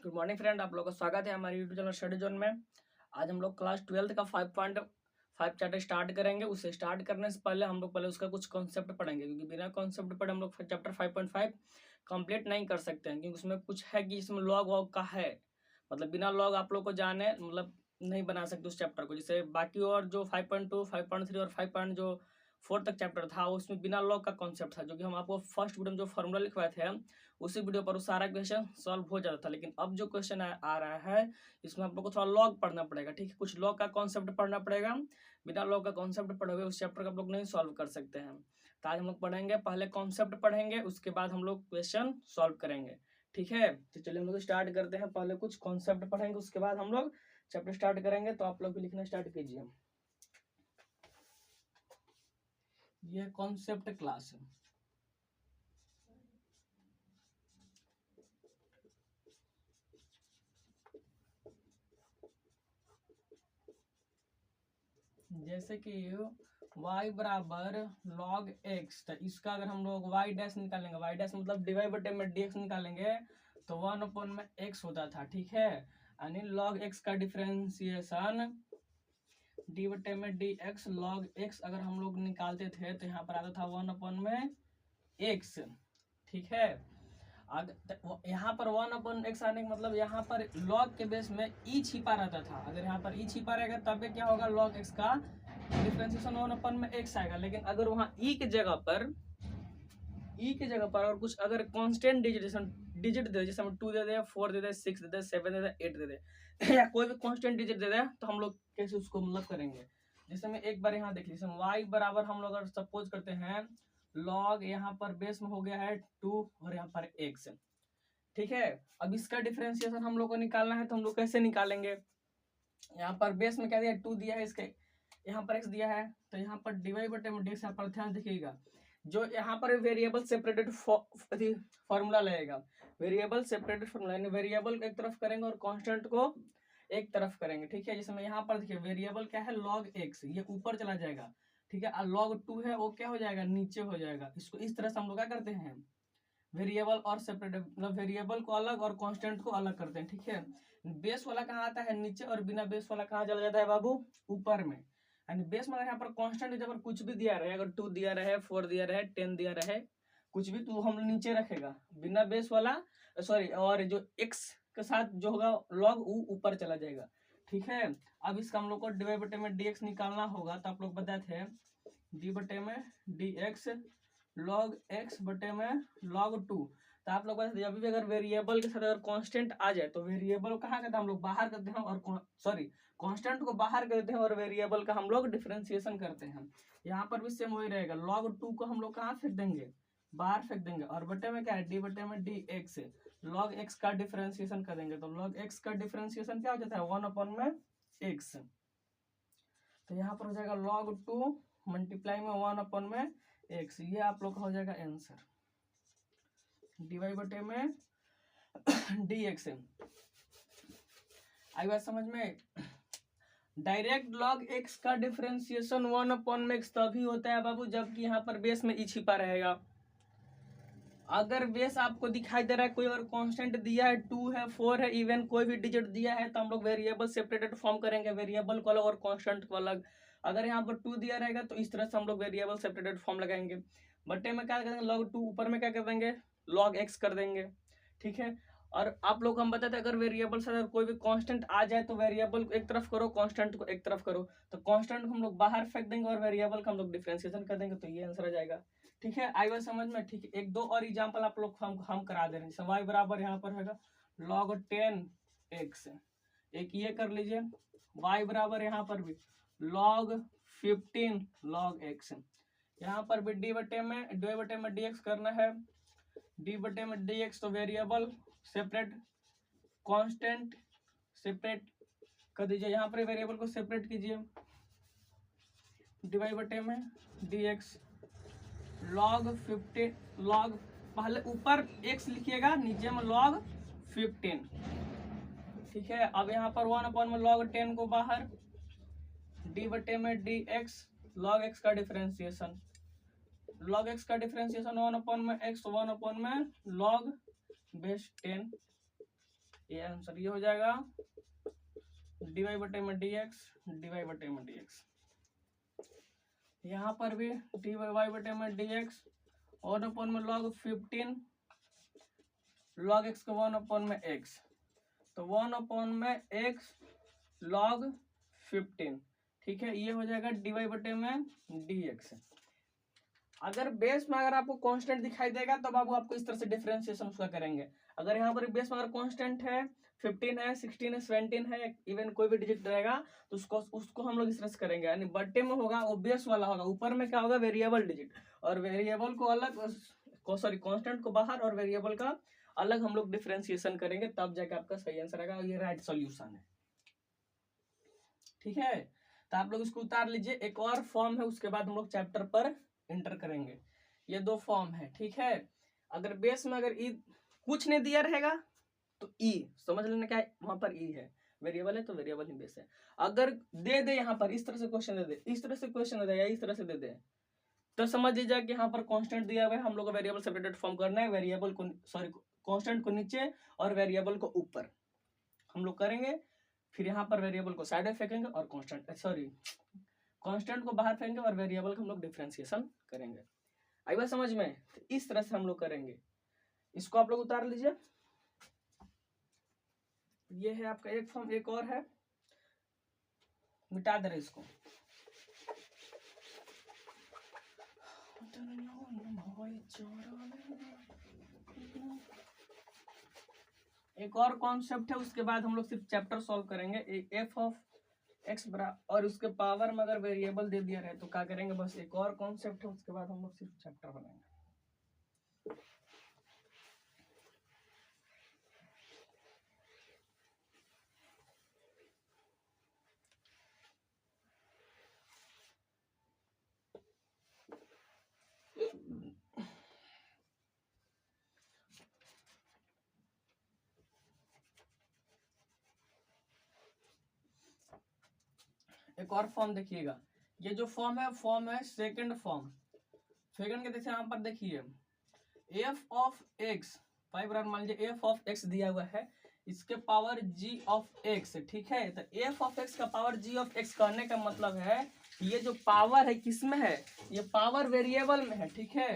Good morning friend, आप लोगों का स्वागत है हमारे यूट्यूब चैनल स्टडी जोन में। आज हम लोग क्लास 12 का 5.5 चैप्टर स्टार्ट करेंगे। उसे स्टार्ट करने से पहले हम लोग पहले उसका कुछ कॉन्सेप्ट पढ़ेंगे, क्योंकि बिना कॉन्सेप्ट पढ़े हम लोग चैप्टर 5.5 कंप्लीट नहीं कर सकते हैं, क्योंकि उसमें कुछ है कि इसमें लॉग वॉग का है। मतलब बिना लॉग आप लोग को जाने मतलब नहीं बना सकते उस चैप्टर को। जैसे बाकी और जो 5.2, 5.3 और 5.4 तक चैप्टर था उसमें बिना लॉग का कॉन्सेप्ट था, जो कि हम आपको फर्स्ट वीडियो में जो फॉर्मूला लिखवाए थे उसी वीडियो पर वो सारा क्वेश्चन सॉल्व हो जाता था। लेकिन अब जो क्वेश्चन आ रहा है इसमें आप लोग को थोड़ा लॉग पढ़ना पड़ेगा। ठीक है, कुछ लॉग का कॉन्सेप्ट पढ़ना पड़ेगा। बिना लॉग का कॉन्सेप्ट पढ़े हुए उस चैप्टर को आप लोग नहीं सॉल्व कर सकते हैं। तो आज हम लोग पढ़ेंगे, पहले कॉन्सेप्ट पढ़ेंगे, उसके बाद हम लोग क्वेश्चन सॉल्व करेंगे। ठीक है, तो चलिए हम लोग स्टार्ट करते हैं। पहले कुछ कॉन्सेप्ट पढ़ेंगे, उसके बाद हम लोग चैप्टर स्टार्ट करेंगे। तो आप लोग भी लिखना स्टार्ट कीजिए। ये कॉन्सेप्ट क्लास है। जैसे कि y बराबर log x, तो इसका अगर हम लोग y डैश निकालेंगे, y डैश मतलब डिवाइड बटे में dx निकालेंगे तो 1/x होता था। ठीक है, यानी log x का डिफरेंशिएशन डी बटे में dx log x अगर हम लोग निकालते थे तो यहाँ पर आता था 1/x। ठीक है, यहाँ पर 1/x आने का मतलब यहाँ पर log के बेस में ई छिपा रहता था। अगर यहाँ पर ई छिपा रहेगा तब क्या होगा, log x का डिफरेंशिएशन 1/x आएगा। लेकिन अगर वहाँ ई के जगह पर और कुछ अगर कांस्टेंट डिजिट दे, जैसे हम 2 दे दे, 4 दे दे, 6 दे दे, 7 दे दे, 8 दे दे या कोई भी कांस्टेंट डिजिट दे दे, तो हम लोग कैसे उसको मतलब करेंगे। जैसे मैं एक बार यहाँ देख लीजिए, y बराबर हम लोग अगर सपोज करते हैं log यहाँ पर बेस में हो गया है 2 और यहाँ पर x। ठीक है, अब इसका डिफरेंशिएशन हम लोग को निकालना है, तो हम लोग कैसे निकालेंगे। यहाँ पर बेस में क्या दिया, 2 दिया है, इसके यहाँ पर x दिया है, तो यहाँ पर डिवाइड बटे में dx, यहाँ पर ध्यान देखिएगा जो यहाँ पर वेरिएबल सेपरेटेड फॉर्मूला लगेगा। वेरिएबल सेपरेटेड फॉर्मूला यानी वेरिएबल को एक तरफ करेंगे और कांस्टेंट को एक तरफ करेंगे। ठीक है, जिसमें यहाँ पर देखिए वेरिएबल क्या है, log x, ये ऊपर चला जाएगा। ठीक है, और log 2 है वो क्या हो जाएगा, नीचे हो जाएगा। इसको इस तरह से हम लोग क्या करते हैं, वेरिएबल और सेपरेट मतलब वेरिएबल को अलग और कांस्टेंट को अलग करते हैं। ठीक है, बेस वाला कहाँ आता है, नीचे, और बिना बेस वाला कहाँ चला जाता है बाबू, ऊपर में। यानी बेस में यहाँ पर कांस्टेंट जब कुछ भी दिया रहे, अगर 2 दिया रहे, 4 दिया रहे, 10 दिया रहे, कुछ भी, तो हम नीचे रखेगा। बिना बेस वाला सॉरी, और जो एक्स के साथ जो होगा लॉग ऊपर चला जाएगा। ठीक है, अब इसका हम लोग को डिवाइड बटे में dx निकालना होगा। तो आप लोग बताए थे डी बटे में dx log x बटे में log 2। तो आप लोग जब भी अगर वेरिएबल के साथ अगर कांस्टेंट आ जाए तो वेरिएबल कहाँ करते हैं हम लोग, बाहर करते हैं, और सॉरी कांस्टेंट को बाहर करते हैं और वेरिएबल का हम लोग डिफरेंशिएशन करते हैं। यहाँ पर भी सेम वही रहेगा, log 2 को हम लोग कहाँ फेंक देंगे, बाहर फेंक देंगे, और बटे में क्या है, डी बटे में डी एक्स, log x का डिफरेंशिएशन कर देंगे। तो log x का डिफरेंशिएशन क्या हो जाता है, 1/x। तो यहाँ पर हो जाएगा log 2 मल्टीप्लाई में 1/x। ये आप लोग का हो जाएगा आंसर, डिवाइड बटे में dx। आई बात समझ में। डायरेक्ट log x का डिफरेंशिएशन 1/x तभी होता है बाबू जबकि यहाँ पर बेस में ई छिपा रहेगा। अगर बेस आपको दिखाई दे रहा है कोई और कांस्टेंट दिया है, 2 है, 4 है, इवन कोई भी डिजिट दिया है, तो हम लोग वेरिएबल सेपरेटेड फॉर्म करेंगे, वेरिएबल को अलग और कांस्टेंट को अलग। अगर यहाँ पर 2 दिया रहेगा तो इस तरह से हम लोग वेरिएबल सेपरेटेड फॉर्म लगाएंगे। बटे में क्या करेंगे, log 2, ऊपर में क्या कर देंगे, log x कर देंगे। ठीक है, और आप लोग हम बताते अगर वेरिएबल से अगर कोई भी कांस्टेंट आ जाए तो वेरिएबल को एक तरफ करो, कांस्टेंट को एक तरफ करो। तो कांस्टेंट को हम लोग बाहर फेंक देंगे और वेरिएबल का हम लोग डिफरेंशिएशन कर देंगे, तो ये आंसर आ जाएगा। ठीक है, आई बात समझ में। ठीक है, एक दो और एग्जांपल आप लोग हम करा दे रहे हैं। जैसे y बराबर यहाँ पर है log 10x, एक ये कर लीजिए। y बराबर यहाँ पर भी log 15 log x, यहाँ पर भी डी बटे में dx करना है, डी बटे में dx। तो वेरिएबल सेपरेट, कांस्टेंट सेपरेट कर दीजिए, यहाँ पर वेरिएबल को सेपरेट कीजिए, डिवाइड बटे में dx log 15 log, पहले ऊपर x लिखिएगा, नीचे में log 15। ठीक है, अब यहाँ पर 1 में log 10 को बाहर, डी बटे में dx log x का डिफरेंशिएशन, log x का डिफरेंशिएशन 1 में x, 1 में log बेस 10। ये आंसर ये हो जाएगा dy बटे में dx, dy बटे में dx। यहाँ पर भी dy बटे में dx 1 में log 15 log x को 1 में x, तो 1 में x log 15, ठीक है। ये हो जाएगा dy बटे में dx। अगर बेस में अगर आपको कांस्टेंट दिखाई देगा तो बाबू आपको इस तरह से डिफरेंशिएशन उसका करेंगे। अगर यहाँ पर बेस में अगर कांस्टेंट है 15 है 16 है 17 है इवन कोई भी डिजिट रहेगा तो उसको हम लोग इस तरह से करेंगे, यानी बट्टे में होगा वो बेस वाला होगा, ऊपर में क्या होगा वेरिएबल डिजिट, और वेरिएबल को अलग सॉरी कांस्टेंट को बाहर और वेरिएबल का अलग हम लोग डिफरेंशिएशन करेंगे, तब जाके आपका सही आंसर आएगा और ये राइट सॉल्यूशन है, ठीक है। तो आप लोग इसको उतार लीजिए। एक और फॉर्म है उसके बाद हम लोग चैप्टर पर इंटर करेंगे। ये दो फॉर्म है, ठीक है। अगर बेस में अगर ई कुछ नहीं दिया रहेगा तो ई समझ लेना क्या है, वहां पर ई है, वेरिएबल है तो वेरिएबल ही बेस है। अगर दे दे यहाँ पर इस तरह से क्वेश्चन दे दे, इस तरह से क्वेश्चन दे दे या इस तरह से दे दे, तो समझ लीजिए कि यहाँ पर कांस्टेंट दिया हुआ है, हम लोग को वेरिएबल सेपरेटेड फॉर्म करना है, वेरिएबल को सॉरी कांस्टेंट को नीचे और वेरिएबल को ऊपर हम लोग करेंगे। फिर यहाँ पर वेरिएबल को साइड में फेंकेंगे और कांस्टेंट को बाहर फेंकेंगे और वेरिएबल को हम लोग डिफरेंशिएशन करेंगे। आई बात समझ में? तो इस तरह से हम लोग करेंगे। इसको आप लोग उतार लीजिए। ये है आपका एक फॉर्म, एक और है, मिटा दे रहे इसको। एक और कॉन्सेप्ट है, उसके बाद हम लोग सिर्फ चैप्टर सॉल्व करेंगे। एफ ऑफ एक्स बराबर और उसके पावर में अगर वेरिएबल दे दिया रहे तो क्या करेंगे, बस एक और कॉन्सेप्ट है, उसके बाद हम लोग सिर्फ चैप्टर बनाएंगे। एक और फॉर्म देखिएगा, ये जो फॉर्म है सेकंड फॉर्म। सेकंड के देखिए यहाँ पर देखिए एफ ऑफ एक्स पाई बराबर मान लीजिए एफ ऑफ एक्स दिया हुआ है, इसके पावर जी ऑफ एक्स, ठीक है। तो एफ ऑफ एक्स का पावर जी ऑफ एक्स करने का मतलब है ये जो पावर है किसमें है, ये पावर वेरिएबल में है, ठीक है।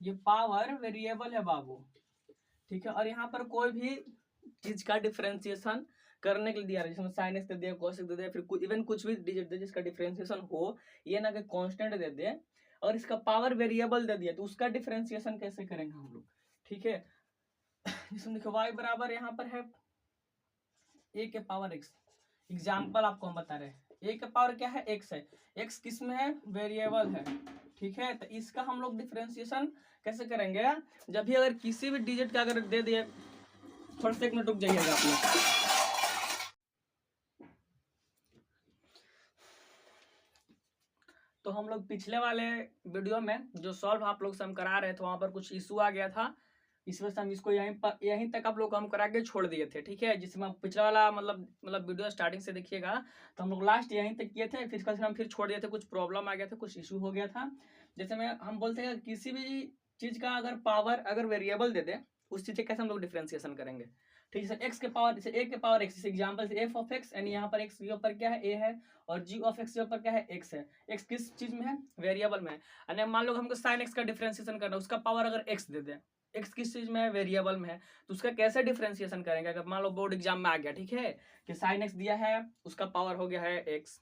ये पावर वेरिएबल है बाबू, ठीक है। और यहाँ पर कोई भी चीज का डिफरेंशिएशन करने के लिए दिया है, जिसमें साइन एक्स दे दिया, कॉस एक्स दे दिया, फिर इवन कुछ भी डिजिट दे जिसका डिफरेंशिएशन हो, ये ना कि कांस्टेंट दे दे और इसका पावर वेरिएबल दे दिया, तो उसका डिफरेंशिएशन कैसे करेंगे हम लोग, ठीक है। जिसमें देखो y बराबर यहाँ पर है a के पावर x, एग्जाम्पल आपको हम बता रहे हैं। a के पावर क्या है, x है, x किस में है, वेरिएबल है, ठीक है। तो इसका हम लोग डिफरेंशिएशन कैसे करेंगे, जब भी अगर किसी भी डिजिट का अगर दे दिए, थोड़ा सा एक मिनट रुक जाइएगा आप लोग। तो हम लोग पिछले वाले वीडियो में जो सॉल्व आप लोग से हम करा रहे थे वहां पर कुछ इशू आ गया था, इस वजह से हम इसको यहीं तक आप लोग को हम करा के छोड़ दिए थे, ठीक है। जिसमें पिछला वाला मतलब वीडियो स्टार्टिंग से देखिएगा तो हम लोग लास्ट यहीं तक किए थे, फिर हम फिर छोड़ दिए थे, कुछ प्रॉब्लम आ गया था, कुछ इशू हो गया था। जैसे में हम बोलते हैं किसी भी चीज का अगर पावर अगर वेरिएबल दे दे, उस चीज के कैसे हम लोग डिफरेंशिएशन करेंगे, ठीक है। एक्स के पावर जैसे ए के पावर एक्स, एग्जाम्पल से एफ ऑफ एक्स, यानी यहाँ पर एक्स के ऊपर क्या है, ए है, और जी ऑफ एक्स के ऊपर क्या है, एक्स है। एक्स किस चीज में है, वेरिएबल में है। यानी मान लो हमको साइन एक्स का डिफरेंशिएशन करना है, उसका पावर अगर एक्स दे दे, एक्स किस चीज में है, वेरिएबल में है, तो उसका कैसे डिफरेंशिएशन करेंगे। अगर मान लो बोर्ड एग्जाम में आ गया, ठीक है, कि साइन एक्स दिया है, उसका पावर हो गया है एक्स,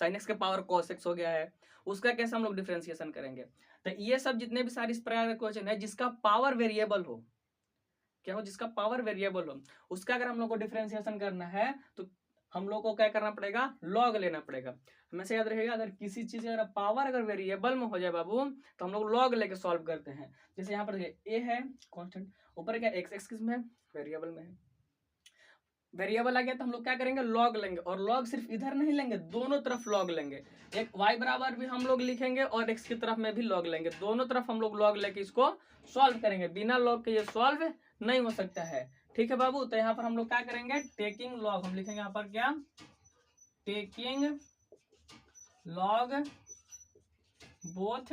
साइन एक्स के पावर कॉस एक्स हो गया है, उसका कैसे हम लोग डिफरेंशिएशन करेंगे। तो ये सब जितने भी सारे इस प्रकार के क्वेश्चन है जिसका पावर वेरिएबल हो, क्या हो, जिसका पावर वेरिएबल हो, उसका अगर हम लोग को डिफरेंशिएशन करना है तो हम लोग को क्या करना पड़ेगा, लॉग लेना पड़ेगा। हमेशा याद रखेगा अगर किसी चीज अगर पावर अगर वेरिएबल में हो जाए बाबू तो हम लोग लॉग लेके सॉल्व करते हैं। जैसे यहाँ पर ए है कांस्टेंट, ऊपर क्या एक्स, एक्स किस में है, वेरिएबल में है। वेरिएबल आ गया तो हम लोग क्या करेंगे, लॉग लेंगे, और लॉग सिर्फ इधर नहीं लेंगे, दोनों तरफ लॉग लेंगे। एक y बराबर भी हम लोग लिखेंगे और x की तरफ में भी लॉग लेंगे, दोनों तरफ हम लोग लॉग लेके इसको सॉल्व करेंगे। बिना लॉग के ये सॉल्व नहीं हो सकता है, ठीक है बाबू। तो यहाँ पर हम लोग क्या करेंगे, टेकिंग लॉग हम लिखेंगे यहाँ पर क्या, टेकिंग लॉग बोथ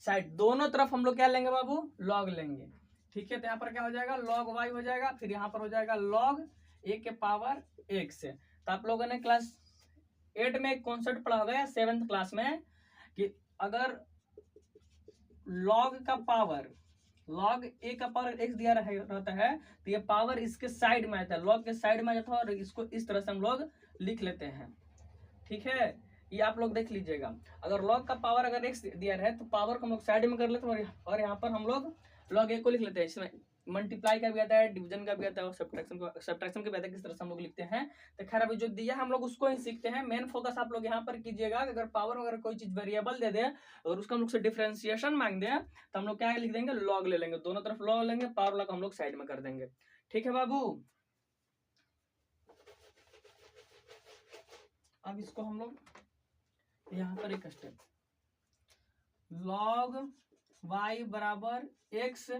साइड, दोनों तरफ हम लोग क्या लेंगे बाबू, लॉग लेंगे, ठीक है, तो यहाँ पर क्या हो जाएगा, log y हो जाएगा, फिर यहाँ पर हो जाएगा log a के पावर x। तो आप लोगों ने क्लास 8 में एक कॉन्सेप्ट पढ़ा होगा या 7th क्लास में कि अगर log का पावर log a का पावर x दिया रहता है तो ये पावर इसके साइड में आता है, log के साइड में आ जाता है और इसको इस तरह से हम लोग लिख लेते हैं। ठीक है, ये आप लोग देख लीजिएगा, अगर log का पावर अगर x दिया है तो पावर को हम लोग साइड में कर लेते हैं और यहाँ पर हम लोग log a को लिख लेते हैं। इसमें मल्टीप्लाई का भी आता है, डिवीजन का भी आता है और सब्ट्रैक्शन का भी आता है, किस तरह से हम लोग लिखते हैं। तो खैर अभी जो दिया हम लोग उसको ही सीखते हैं। मेन फोकस आप लोग यहाँ पर कीजिएगा, अगर पावर अगर कोई चीज वेरिएबल दे दे और उसका हम लोग से डिफरेंशिएशन मांग दे तो हम लोग क्या लिख देंगे, log ले लेंगे, दोनों तरफ log लेंगे, पावर लॉग हम लोग साइड में कर देंगे। ठीक है बाबू, अब इसको हम लोग यहाँ पर एक स्टेप, log y बराबर x,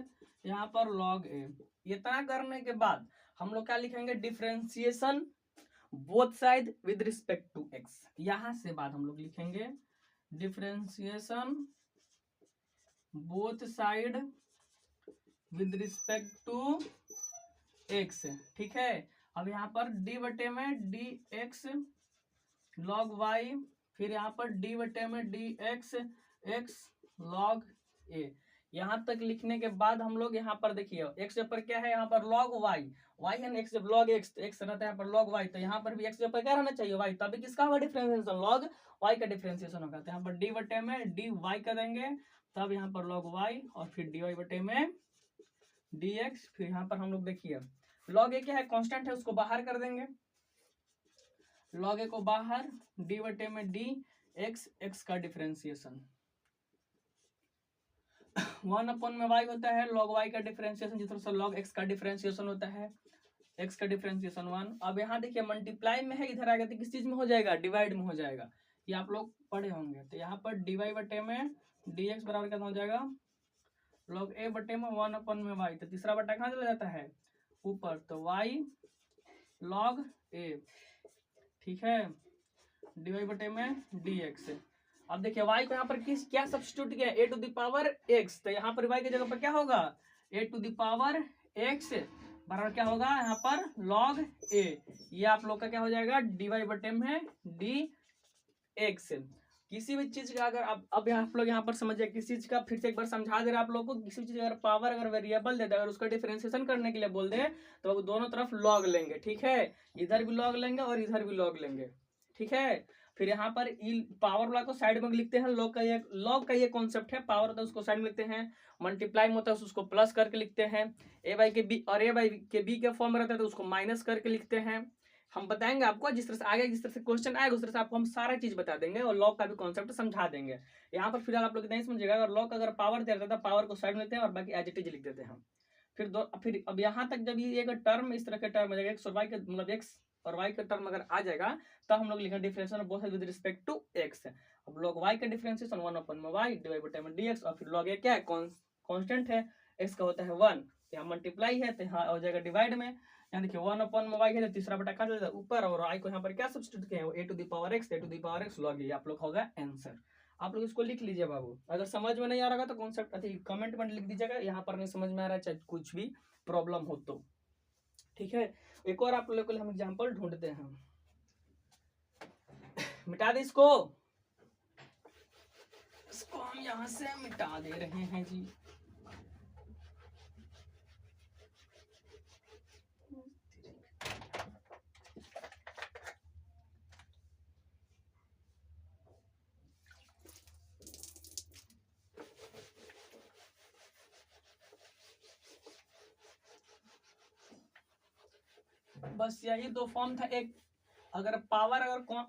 यहाँ पर log a। इतना करने के बाद हम लोग क्या लिखेंगे, differentiation both side with respect to x। यहां से बाद हम लोग लिखेंगे differentiation both side with respect to x। ठीक है, अब यहाँ पर d बटे में dx log y, फिर यहाँ पर d बटे में dx x log a। यहाँ तक लिखने के बाद हम लोग यहाँ पर देखिए x पर क्या है, यहाँ पर log y, y है ना, x जब log x तो x रहता है यहाँ पर log y, तो यहाँ पर भी x पर क्या रहना चाहिए, y, तभी किसका होगा डिफरेंशिएशन, log y का डिफरेंशिएशन होगा। तो यहाँ पर d बटे में dy कर देंगे, तब यहाँ पर log y और फिर dy बटे में dx, फिर यहाँ पर हम लोग देखिए log a क्या है, कांस्टेंट है, उसको बाहर कर देंगे, log a को बाहर, d बटे में dx, x का डिफरेंशिएशन 1 अपॉन में y होता है, log y का डिफरेंशिएशन जिस तरह से log x का डिफरेंशिएशन होता है, x का डिफरेंशिएशन 1। अब यहाँ देखिए मल्टीप्लाई में है, इधर आएगा तो किस चीज में हो जाएगा, डिवाइड में हो जाएगा, ये आप लोग पढ़े होंगे। तो यहाँ पर dy बटे में dx बराबर क्या हो जाएगा, log a बटे में 1 अपॉन में y। तो तीसरा बटा कहाँ चला जाता है, ऊपर, तो y log a। ठीक है, dy बटे में dx। अब देखिए y को यहाँ पर किस क्या सब्स्टिट्यूट किया, a to the power x, तो यहाँ पर y की जगह पर क्या होगा, a to the power x बराबर क्या होगा यहाँ पर log a। ये आप लोग का क्या हो जाएगा, dy बटे में dx। किसी भी चीज का अगर अब आप लोग यहाँ पर समझिए, किसी चीज का फिर से एक बार समझा दे रहा आप लोगों को, किसी चीज अगर पावर अगर वेरिएबल दे दे, अगर उसका डिफरेंशिएशन करने के लिए बोल दे तो अब दोनों तरफ log लेंगे। ठीक है, इधर भी log लेंगे और इधर भी log लेंगे। ठीक है, फिर यहाँ पर पावर वाला को साइड में लिखते हैं, log का ये कॉन्सेप्ट है, पावर होता है उसको साइड में लिखते हैं, मल्टीप्लाई में होता है उसको प्लस करके लिखते हैं, a बाई के b और a बाई के b के फॉर्म में रहता है तो उसको माइनस करके लिखते हैं। हम बताएंगे आपको, जिस तरह से आगे जिस तरह से क्वेश्चन आएगा उस तरह से आपको हम सारा चीज बता देंगे और लॉग का भी कॉन्सेप्ट समझा देंगे। यहाँ पर फिलहाल आप लोग नहीं समझिएगा, अगर लॉग अगर पावर दे रहता है पावर को साइड में लेते हैं और बाकी एज इट इज लिख देते हैं। फिर अब यहाँ तक जब ये एक टर्म इस तरह के टर्म आ जाएगा, एक्स और वाई के मतलब एक्स और वाई का टर्म अगर आ जाएगा तो हम लोग लिखेंगे differentiation both with respect to x. अब log y का डिफरेंशिएशन 1 अपॉन में y डिवाइड बटे में dx, और फिर log a क्या है, कांस्टेंट है, x का होता है 1, यहाँ मल्टीप्लाई है तो यहाँ हो जाएगा डिवाइड में। यहाँ देखिए 1 अपॉन में y है तो तीसरा बटा कहाँ चला जाएगा ऊपर, और y को यहाँ पर क्या सब्स्टिट्यूट किया है, a to the power x log a, आप लोग होगा आंसर। आप लोग इसको लिख लीजिए बाबू, अगर समझ में नहीं आ रहा तो कॉन्सेप्ट कमेंट में लिख दीजिएगा, यहाँ पर नहीं समझ में आ रहा है चाहे कुछ भी प्रॉब्लम हो तो। ठीक है, एक और आप लोगों के लिए हम एग्जांपल ढूंढते हैं, मिटा दे इसको हम यहां से मिटा दे रहे हैं जी। बस यही दो फॉर्म था, एक अगर पावर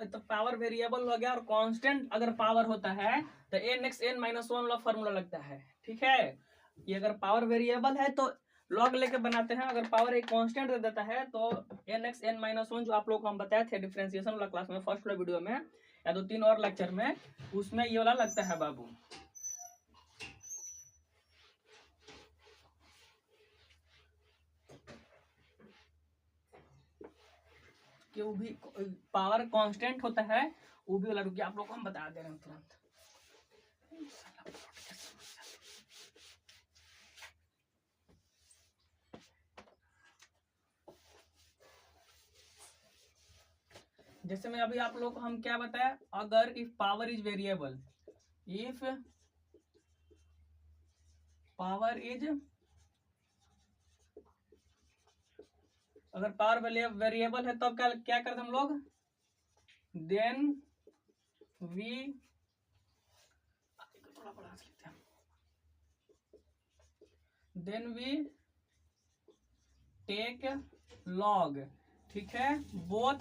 तो पावर वेरिएबल हो गया, और कांस्टेंट अगर पावर होता है तो n(x(n-1) वाला फॉर्मूला लगता है। ठीक है, ये अगर पावर वेरिएबल है तो लॉग लेके बनाते हैं, अगर पावर एक कांस्टेंट दे देता है तो n(x(n-1) जो आप लोग को हम बताए थे डिफरेंशिएशन वाला क्लास में फर्स्ट वाला वीडियो में या 2-3 और लेक्चर में, उसमें ये वाला लगता है बाबू। कि वो भी पावर कांस्टेंट होता है, वो भी वाला रुकिए आप लोग को हम बता दे रहे हैं तुरंत। जैसे मैं अभी आप लोग को हम क्या बताया, अगर if power is variable, if power is, अगर पावर वेरिएबल है तब क्या करते हम लोग, देन वी, थोड़ा बड़ा लिखते हैं, देन वी टेक लॉग, ठीक है, बोथ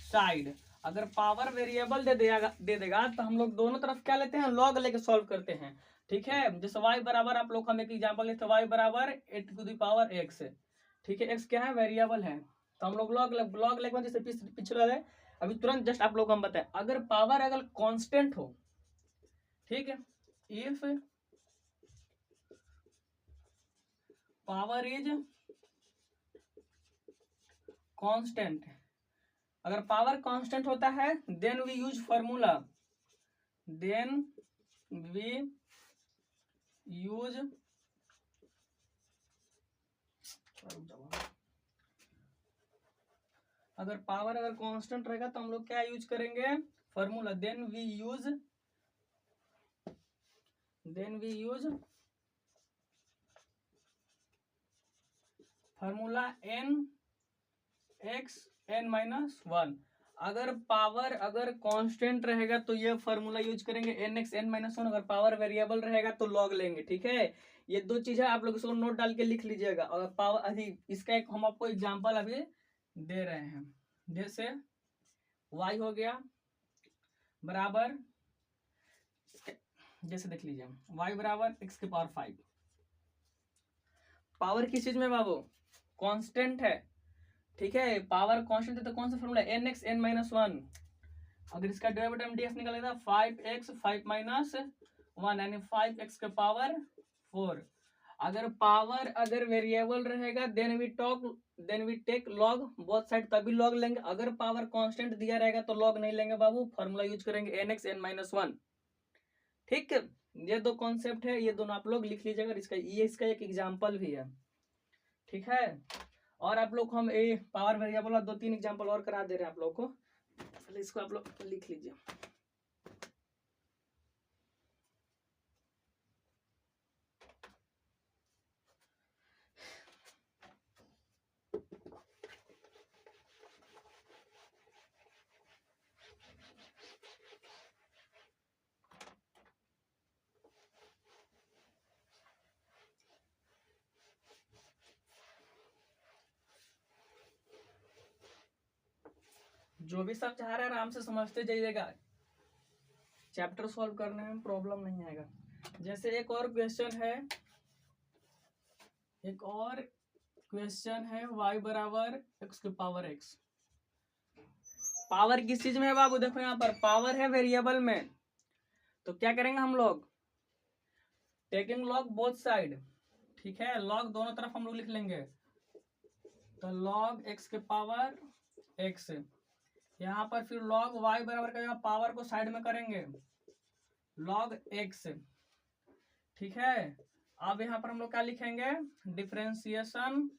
साइड। अगर पावर वेरिएबल दे देगा तो हम लोग दोनों तरफ क्या लेते हैं, लॉग लेके सॉल्व करते हैं, ठीक है। जैसे y बराबर, आप लोग हम एक एग्जांपल लेते हैं, y बराबर 8 टू द पावर x, ठीक है, x क्या है, वेरिएबल है, तो हम लोग लॉग लेके, जैसे पिछले वाले अभी तुरंत जस्ट आप लोग हम बताएं, अगर पावर अगर कांस्टेंट हो, ठीक है, इफ पावर इज कांस्टेंट, अगर पावर कांस्टेंट होता है then we use formula, then we use, अगर पावर अगर कांस्टेंट रहेगा तो हम लोग क्या यूज करेंगे, formula, then we use formula n x n-1। अगर पावर अगर कांस्टेंट रहेगा तो ये फॉर्मूला यूज करेंगे nx n-1, अगर पावर वेरिएबल रहेगा तो लॉग लेंगे, ठीक है। ये दो चीजें आप लोग इसको नोट डाल के लिख लीजिएगा। अगर पावर अभी इसका एक हम आपको एग्जांपल अभी दे रहे हैं, जैसे y हो गया बराबर, जैसे देख लीजिए y बराबर x के पावर 5, पावर किस चीज में बाबू, कांस्टेंट है, ठीक है, पावर कांस्टेंट है तो कौन सा फॉर्मूला, nx n-1, अगर इसका डेरिवेटिव dx निकलेगा 5x 5-1 यानी 5x के पावर 4। अगर पावर अगर वेरिएबल रहेगा then we take log both side, तभी लॉग लेंगे। अगर पावर कांस्टेंट दिया रहेगा तो लॉग नहीं लेंगे बाबू, फॉर्मूला यूज करेंगे nx n-1, ठीक है। ये दो कॉन्सेप्ट है, ये दोनों आप लोग लिख लीजिएगा, इसका एक एग्जाम्पल भी है, ठीक है। और आप लोग हम पावर वेरिएबल 2-3 एग्जांपल और करा दे रहे हैं आप लोग को, पहले इसको आप लोग लिख लीजिए। जो भी समझा रहे हैं आराम से समझते जाइएगा, चैप्टर सॉल्व करने में प्रॉब्लम नहीं आएगा। जैसे एक और क्वेश्चन है y बराबर x के पावर x, पावर किस चीज में है बाबू, देखो यहाँ पर पावर है वेरिएबल में, तो क्या करेंगे हम लोग, टेकिंग लॉग बोथ साइड, ठीक है, लॉग दोनों तरफ हम लोग लिख लेंगे, तो लॉग x के पावर x, यहाँ पर फिर लॉग y बराबर का पावर को साइड में करेंगे, लॉग x, ठीक है। अब यहाँ पर हम लोग क्या लिखेंगे, differentiation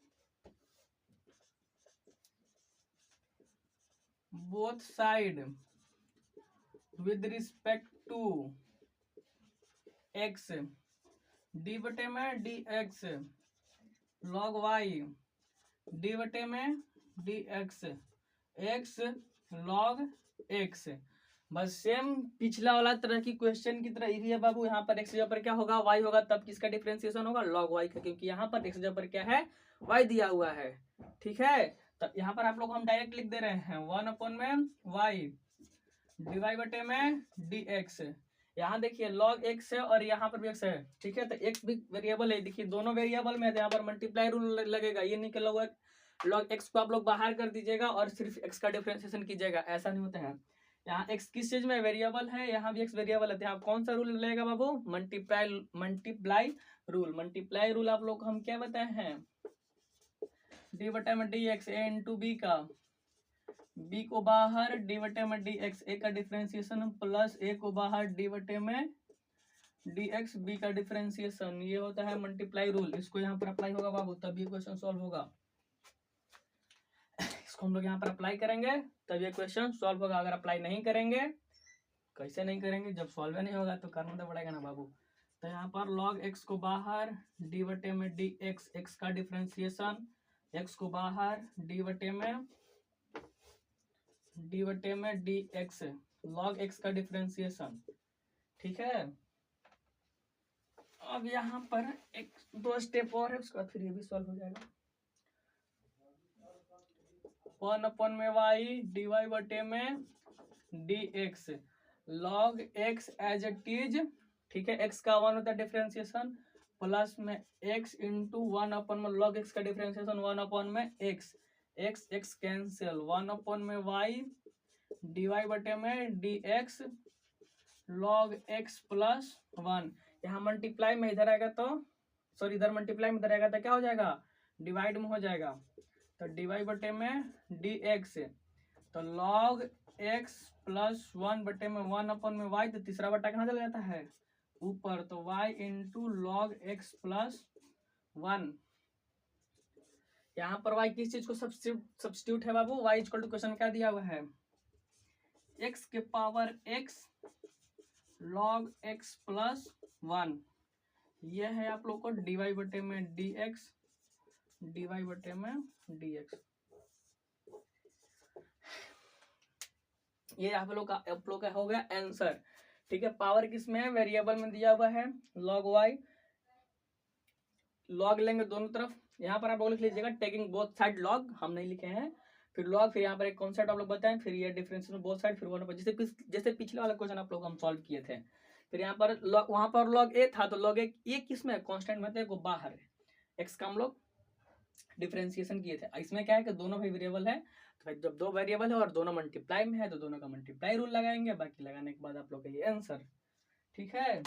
both side with respect to x, d बटे में dx लॉग y, डी बटे में dx x लॉग x। बस सेम पिछला वाला तरह की क्वेश्चन की तरह ही है बाबू, यहाँ पर x जगह पर क्या होगा, y होगा, तब किसका डिफरेंशिएशन होगा, log y का, क्योंकि यहाँ पर x जगह पर क्या है, y दिया हुआ है, ठीक है। तब यहाँ पर आप लोग हम डायरेक्ट लिख दे रहे हैं 1 में y dy बटे में dx, यहाँ देखिए log x है और यहाँ पर भी x है, ठीक है, तो x भी वेरिएबल है, देखिए दोनों वेरिएबल में है, तो यहाँ पर मल्टीप्लाई रूल लगेगा, ये नहीं कि log x को आप लोग बाहर कर दीजिएगा और सिर्फ x का डिफरेंशिएशन कीजिएगा, ऐसा नहीं होता है। यहाँ x किस चीज में वेरिएबल है, यहाँ भी x वेरिएबल है, तो यहाँ कौन सा रूल लगेगा बाबू, मल्टीप्लाई रूल आप लोग हम क्या बताए हैं, डी बटे में डी एक्स ए इंटू बी का, b को बाहर डी बटे में डी एक्स, ए का डिफरेंशिएशन प्लस a को बाहर डी बटे में डी एक्स, बी का डिफरेंशिएशन, ये होता है मल्टीप्लाई रूल। इसको यहाँ पर अप्लाई होगा बाबू, तभी क्वेश्चन सॉल्व होगा। इसको हम लोग यहाँ पर अप्लाई करेंगे तब ये क्वेश्चन सॉल्व होगा। अगर अप्लाई नहीं करेंगे, कैसे नहीं करेंगे, जब सॉल्व नहीं होगा तो करना तो पड़ेगा ना बाबू। तो यहाँ पर log x को बाहर, डी बटे में डी एक्स, एक्स का डिफ्रेंसिएशन, x को बाहर, डी बटे में डी एक्स, log x का डिफ्रेंसिएशन। ठीक है, अब यहाँ पर एक दो स्टेप और है, उसके बाद फिर ये भी सॉल्व हो जाएगा। 1 में y dy बटे में dx, log x as it is, ठीक है, x का 1 होता है डिफ्रेंसिएशन, प्लस में x इंटू 1 में log x का डिफ्रेंसिएशन 1 में x, x कैंसिल, 1 में y dy बटे में dx log x प्लस 1। यहाँ मल्टीप्लाई में इधर आएगा तो सॉरी इधर मल्टीप्लाई में इधर आएगा तो क्या हो जाएगा, डिवाइड में हो जाएगा। तो dy बटे में dx, तो log x प्लस 1 बटे में 1 में y, तो तीसरा बटा कहाँ चला जाता है, ऊपर, तो y into log x plus 1। यहाँ पर y किस चीज को सब्स्टिट्यूट है बाबू, y इक्वल टू क्वेश्चन क्या दिया हुआ है, x के power x log x plus 1। यह है आप लोग को dy बटे में dx, dy बटे में dx। ये आप लोग का हो गया आंसर। ठीक है, पावर किसमें है, वेरिएबल में दिया हुआ है log y, log लेंगे दोनों तरफ। यहाँ पर आप लोग लिख लीजिएगा टेकिंग बोथ साइड log, हम नहीं लिखे हैं, फिर log, फिर यहाँ पर एक कॉन्सेप्ट आप लोग बताएं, फिर ये डिफरेंशिएशन बोथ साइड, फिर 1 पर, जैसे पिछले वाला क्वेश्चन आप लोग हम सॉल्व किए थे। फिर यहाँ पर वहां पर log a था, तो log a किस में कांस्टेंट में थे, वो बाहर है, x का हम लोग डिफरेंशिएशन किए थे। इसमें क्या है कि दोनों भी वेरिएबल है, तो जब दो वेरिएबल है और दोनों मल्टीप्लाई में है तो दोनों का मल्टीप्लाई रूल लगाएंगे, बाकी लगाने के बाद आप लोग का ये आंसर। ठीक है,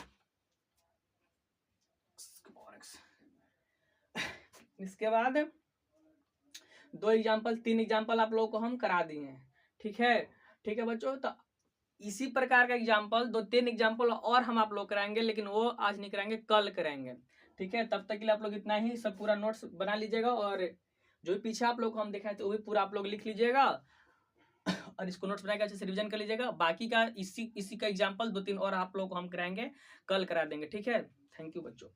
इसके बाद 3 एग्जाम्पल आप लोगों को हम करा दिए हैं। ठीक है बच्चों, तो इसी प्रकार का एग्जाम्पल 2-3 एग्जाम्पल और हम आप लोग कराएंगे, लेकिन वो आज नहीं कराएंगे, कल कराएंगे। ठीक है, तब तक के लिए आप लोग इतना ही, सब पूरा नोट्स बना लीजिएगा, और जो पीछे आप लोग को हम दिखाए थे वो भी पूरा आप लोग लिख लीजिएगा, और इसको नोट्स बनाकर अच्छे से रिवीजन कर लीजिएगा। बाकी का इसी का एग्जाम्पल 2-3 और आप लोग को हम कराएंगे, कल करा देंगे। ठीक है, थैंक यू बच्चों।